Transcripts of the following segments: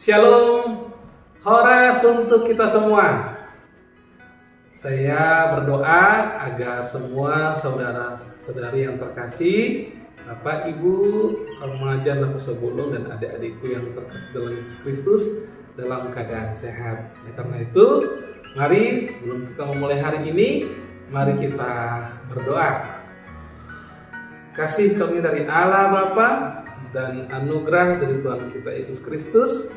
Shalom, Horas untuk kita semua. Saya berdoa agar semua saudara-saudari yang terkasih, Bapak, Ibu, remaja, sebelum dan adik-adikku yang terkasih dalam Yesus Kristus dalam keadaan sehat. Karena itu, mari sebelum kita memulai hari ini, mari kita berdoa. Kasih kami dari Allah Bapa dan anugerah dari Tuhan kita Yesus Kristus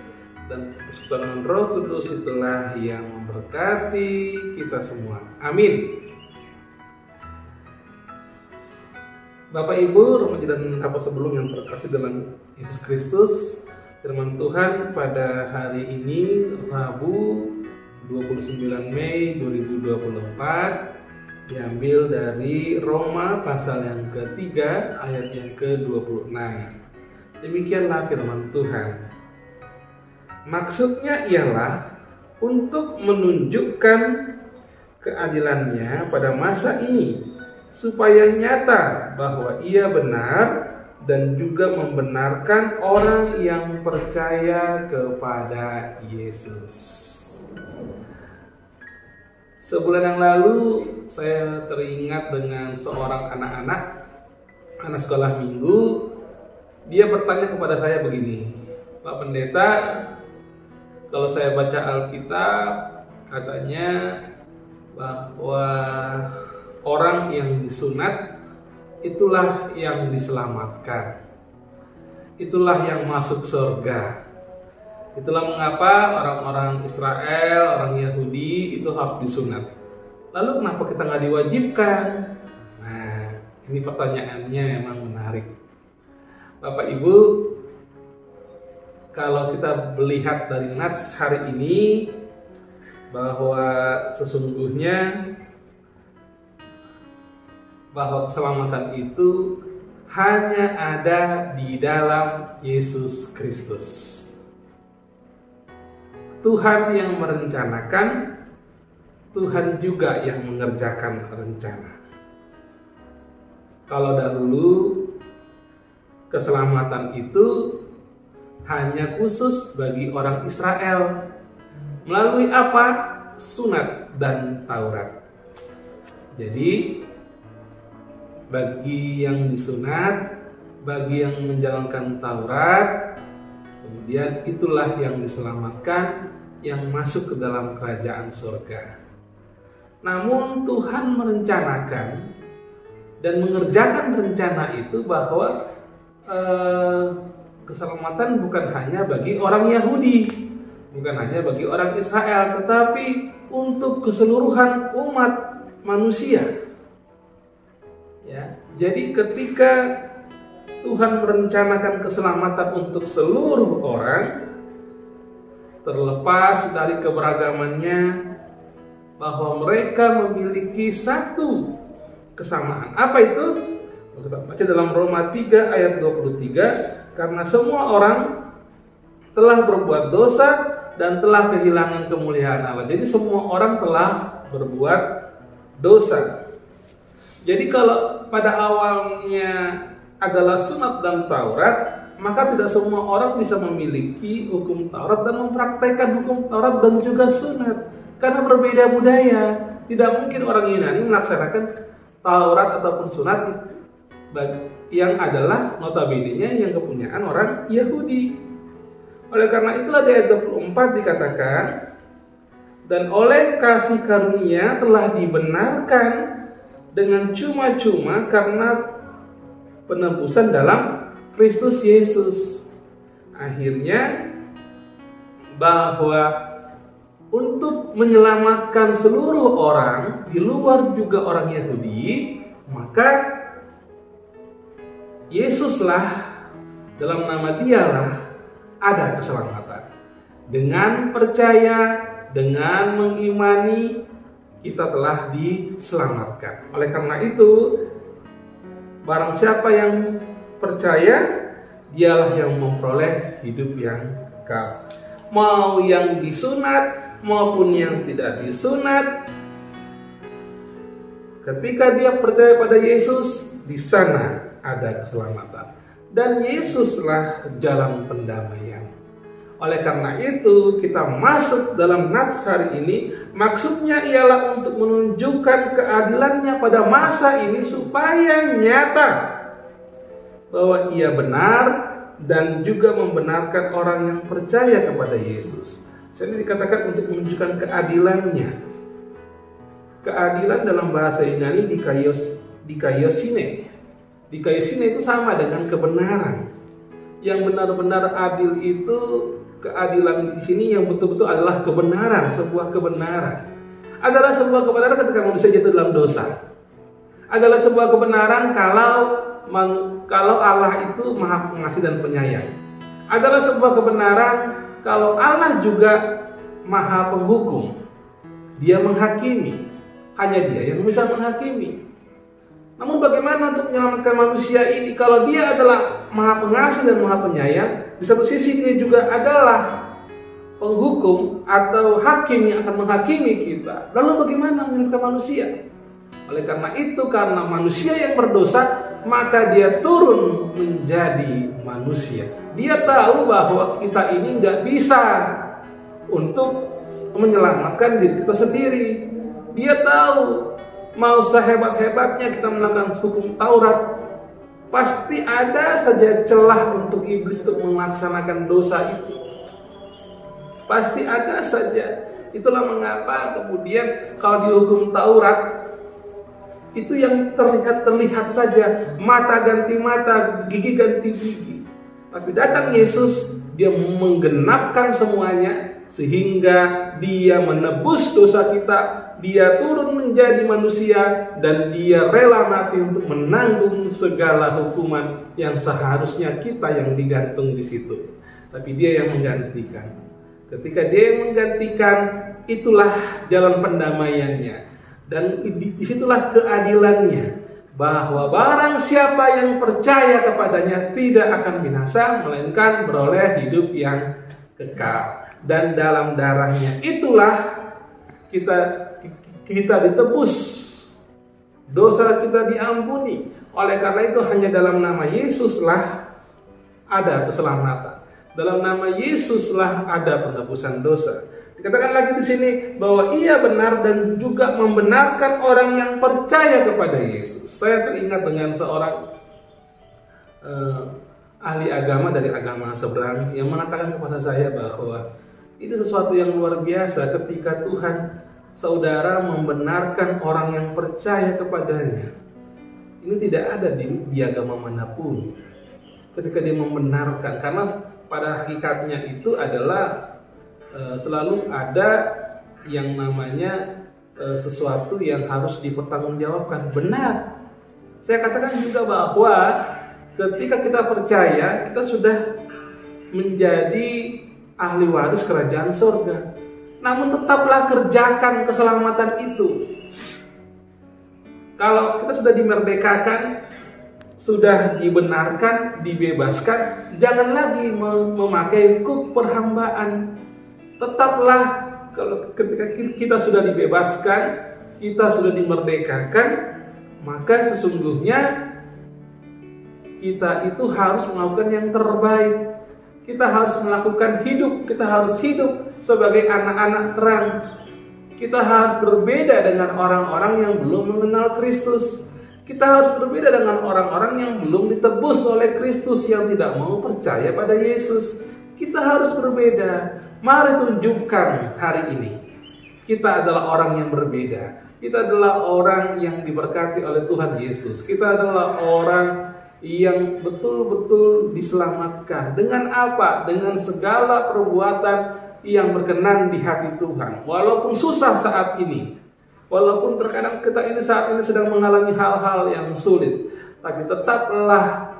dan persekutuan Roh Kudus itulah yang memberkati kita semua. Amin. Bapak, Ibu, remaja dan sebelum yang terkasih dalam Yesus Kristus, firman Tuhan pada hari ini Rabu 29 Mei 2024 diambil dari Roma pasal yang ketiga ayat yang ke-26. Demikianlah firman Tuhan. Maksudnya ialah untuk menunjukkan keadilannya pada masa ini, supaya nyata bahwa ia benar dan juga membenarkan orang yang percaya kepada Yesus. Sebulan yang lalu saya teringat dengan seorang anak sekolah minggu. Dia bertanya kepada saya begini, Pak Pendeta, kalau saya baca Alkitab katanya bahwa orang yang disunat itulah yang diselamatkan, itulah yang masuk surga. Itulah mengapa orang-orang Israel, orang Yahudi itu harus disunat. Lalu kenapa kita nggak diwajibkan? Nah, ini pertanyaannya memang menarik. Bapak, Ibu, kalau kita melihat dari nats hari ini bahwa sesungguhnya bahwa keselamatan itu hanya ada di dalam Yesus Kristus. Tuhan yang merencanakan, Tuhan juga yang mengerjakan rencana. Kalau dahulu keselamatan itu hanya khusus bagi orang Israel. Melalui apa? Sunat dan Taurat. Jadi bagi yang disunat, bagi yang menjalankan Taurat, kemudian itulah yang diselamatkan, yang masuk ke dalam kerajaan surga. Namun Tuhan merencanakan dan mengerjakan rencana itu bahwa keselamatan bukan hanya bagi orang Yahudi, bukan hanya bagi orang Israel, tetapi untuk keseluruhan umat manusia. Ya, jadi ketika Tuhan merencanakan keselamatan untuk seluruh orang, terlepas dari keberagamannya, bahwa mereka memiliki satu kesamaan. Apa itu? Kita baca dalam Roma 3 ayat 23. Karena semua orang telah berbuat dosa dan telah kehilangan kemuliaan Allah. Jadi semua orang telah berbuat dosa. Jadi kalau pada awalnya adalah sunat dan Taurat, maka tidak semua orang bisa memiliki hukum Taurat dan mempraktekkan hukum Taurat dan juga sunat. Karena berbeda budaya. Tidak mungkin orang Yunani melaksanakan Taurat ataupun sunat yang adalah notabene-nya yang kepunyaan orang Yahudi. Oleh karena itulah di ayat 24 dikatakan, dan oleh kasih karunia telah dibenarkan dengan cuma-cuma karena penebusan dalam Kristus Yesus. Akhirnya bahwa untuk menyelamatkan seluruh orang di luar juga orang Yahudi, maka Yesuslah, dalam nama Dialah ada keselamatan. Dengan percaya, dengan mengimani, kita telah diselamatkan. Oleh karena itu, barang siapa yang percaya, dialah yang memperoleh hidup yang kekal. Mau yang disunat maupun yang tidak disunat, ketika dia percaya pada Yesus, di sana ada keselamatan. Dan Yesuslah jalan pendamaian. Oleh karena itu, kita masuk dalam nats hari ini, maksudnya ialah untuk menunjukkan keadilannya pada masa ini supaya nyata bahwa ia benar dan juga membenarkan orang yang percaya kepada Yesus. Ini dikatakan untuk menunjukkan keadilannya. Keadilan dalam bahasa Yunani dikaiosine. Dikaiosine itu sama dengan kebenaran. Yang benar-benar adil itu, keadilan di sini yang betul-betul adalah kebenaran, sebuah kebenaran. Adalah sebuah kebenaran ketika manusia jatuh dalam dosa. Adalah sebuah kebenaran kalau Allah itu Maha Pengasih dan Penyayang. Adalah sebuah kebenaran kalau Allah juga Maha Penghukum. Dia menghakimi. Hanya Dia yang bisa menghakimi. Namun bagaimana untuk menyelamatkan manusia ini kalau Dia adalah Maha Pengasih dan Maha Penyayang? Di satu sisi Dia juga adalah penghukum atau hakim yang akan menghakimi kita. Lalu bagaimana menyelamatkan manusia? Oleh karena itu, karena manusia yang berdosa, maka Dia turun menjadi manusia. Dia tahu bahwa kita ini nggak bisa untuk menyelamatkan diri kita sendiri. Dia tahu mau sehebat-hebatnya kita melakukan hukum Taurat, pasti ada saja celah untuk iblis untuk melaksanakan dosa itu. Pasti ada saja. Itulah mengapa kemudian kalau dihukum Taurat, itu yang terlihat saja, mata ganti mata, gigi ganti gigi. Tapi datang Yesus, Dia menggenapkan semuanya, sehingga Dia menebus dosa kita. Dia turun menjadi manusia, dan Dia rela mati untuk menanggung segala hukuman yang seharusnya kita yang digantung di situ. Tapi Dia yang menggantikan. Ketika Dia yang menggantikan, itulah jalan pendamaiannya. Dan disitulah keadilannya, bahwa barang siapa yang percaya kepadanya tidak akan binasa, melainkan beroleh hidup yang kekal. Dan dalam darahnya itulah kita ditebus, dosa kita diampuni. Oleh karena itu hanya dalam nama Yesuslah ada keselamatan. Dalam nama Yesuslah ada penebusan dosa. Dikatakan lagi di sini bahwa Ia benar dan juga membenarkan orang yang percaya kepada Yesus. Saya teringat dengan seorang ahli agama dari agama seberang yang mengatakan kepada saya bahwa ini sesuatu yang luar biasa ketika Tuhan saudara membenarkan orang yang percaya kepadanya. Ini tidak ada di agama manapun. Ketika Dia membenarkan, karena pada hakikatnya itu adalah selalu ada yang namanya sesuatu yang harus dipertanggungjawabkan. Benar. Saya katakan juga bahwa ketika kita percaya, kita sudah menjadi ahli waris kerajaan surga. Namun tetaplah kerjakan keselamatan itu. Kalau kita sudah dimerdekakan, sudah dibenarkan, dibebaskan, jangan lagi memakai kuk perhambaan. Tetaplah, kalau ketika kita sudah dibebaskan, kita sudah dimerdekakan, maka sesungguhnya kita itu harus melakukan yang terbaik. Kita harus melakukan hidup, kita harus hidup sebagai anak-anak terang. Kita harus berbeda dengan orang-orang yang belum mengenal Kristus. Kita harus berbeda dengan orang-orang yang belum ditebus oleh Kristus, yang tidak mau percaya pada Yesus. Kita harus berbeda. Mari tunjukkan hari ini kita adalah orang yang berbeda. Kita adalah orang yang diberkati oleh Tuhan Yesus. Kita adalah orang yang betul-betul diselamatkan. Dengan apa? Dengan segala perbuatan yang berkenan di hati Tuhan. Walaupun susah saat ini, walaupun terkadang kita ini saat ini sedang mengalami hal-hal yang sulit, tapi tetaplah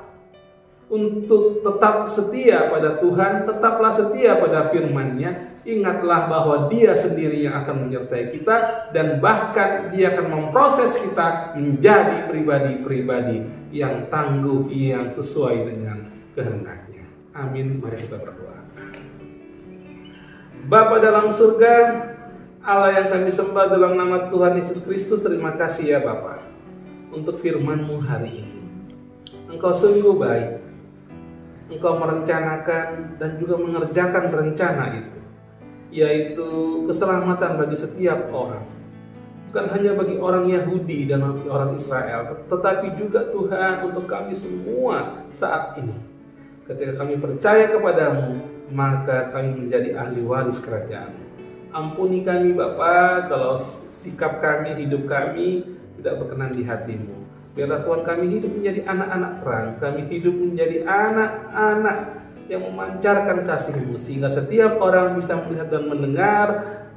untuk tetap setia pada Tuhan, tetaplah setia pada firman-Nya. Ingatlah bahwa Dia sendiri yang akan menyertai kita, dan bahkan Dia akan memproses kita menjadi pribadi-pribadi yang tangguh, yang sesuai dengan kehendak-Nya. Amin. Mari kita berdoa. Bapa dalam surga, Allah yang kami sembah dalam nama Tuhan Yesus Kristus, terima kasih ya Bapa untuk firman-Mu hari ini. Engkau sungguh baik. Engkau merencanakan dan juga mengerjakan rencana itu, yaitu keselamatan bagi setiap orang. Bukan hanya bagi orang Yahudi dan orang Israel, tetapi juga Tuhan untuk kami semua saat ini. Ketika kami percaya kepadamu, maka kami menjadi ahli waris kerajaan. Ampuni kami Bapa kalau sikap kami, hidup kami tidak berkenan di hatimu. Biarlah Tuhan kami hidup menjadi anak-anak terang, kami hidup menjadi anak-anak yang memancarkan kasih-Mu, sehingga setiap orang bisa melihat dan mendengar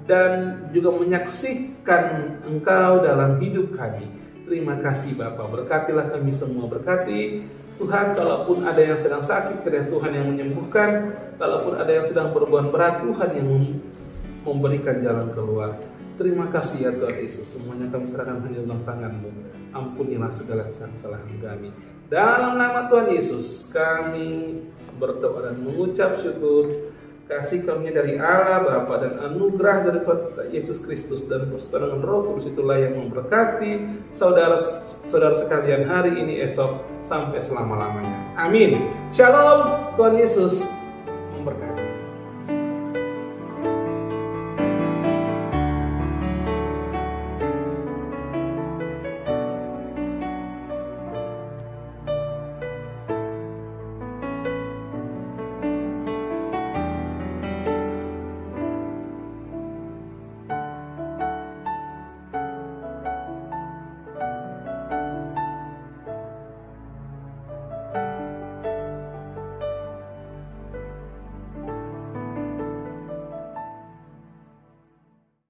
dan juga menyaksikan Engkau dalam hidup kami. Terima kasih Bapa, berkatilah kami semua, berkati Tuhan. Kalaupun ada yang sedang sakit, kiranya Tuhan yang menyembuhkan. Kalaupun ada yang sedang berbuat berat, Tuhan yang memberikan jalan keluar. Terima kasih ya Tuhan Yesus, semuanya kami serahkan hanya dalam tangan-Mu. Ampunilah segala kesalahan kami. Dalam nama Tuhan Yesus kami berdoa dan mengucap syukur. Kasih karunia dari Allah Bapa dan anugerah dari Tuhan kita Yesus Kristus dan persekutuan Roh Kudus itulah yang memberkati saudara-saudara sekalian hari ini, esok, sampai selama-lamanya. Amin. Shalom. Tuhan Yesus